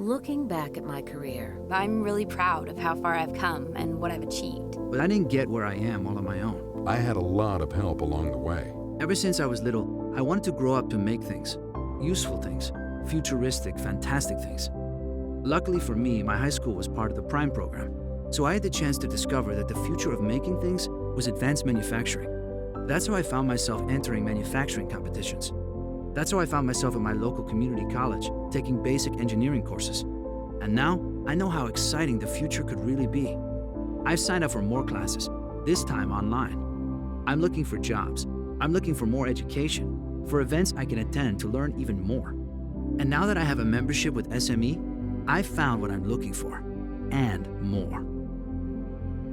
Looking back at my career, I'm really proud of how far I've come and what I've achieved. But I didn't get where I am all on my own. I had a lot of help along the way. Ever since I was little, I wanted to grow up to make things. Useful things. Futuristic, fantastic things. Luckily for me, my high school was part of the Prime program. So I had the chance to discover that the future of making things was advanced manufacturing. That's how I found myself entering manufacturing competitions. That's how I found myself at my local community college, taking basic engineering courses. And now, I know how exciting the future could really be. I've signed up for more classes, this time online. I'm looking for jobs. I'm looking for more education, for events I can attend to learn even more. And now that I have a membership with SME, I've found what I'm looking for, and more.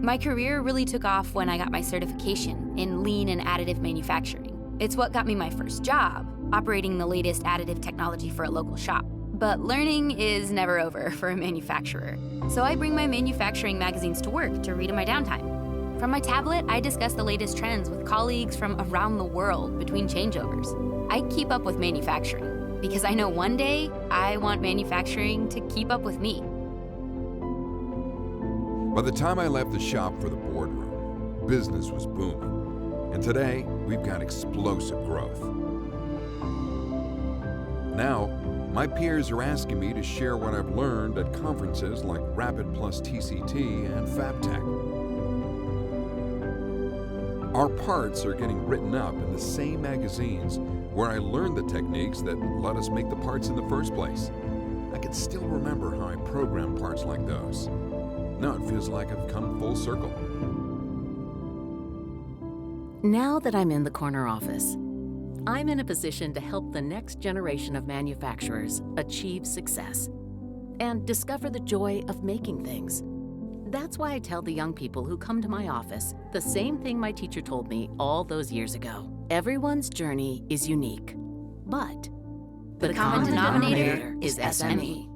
My career really took off when I got my certification in lean and additive manufacturing. It's what got me my first job, operating the latest additive technology for a local shop. But learning is never over for a manufacturer. So I bring my manufacturing magazines to work to read in my downtime. From my tablet, I discuss the latest trends with colleagues from around the world between changeovers. I keep up with manufacturing because I know one day I want manufacturing to keep up with me. By the time I left the shop for the boardroom, business was booming. And today, we've got explosive growth. Now, my peers are asking me to share what I've learned at conferences like Rapid Plus TCT and FabTech. Our parts are getting written up in the same magazines where I learned the techniques that let us make the parts in the first place. I can still remember how I programmed parts like those. Now it feels like I've come full circle. Now that I'm in the corner office, I'm in a position to help the next generation of manufacturers achieve success and discover the joy of making things. That's why I tell the young people who come to my office the same thing my teacher told me all those years ago. Everyone's journey is unique, but the common denominator is SME.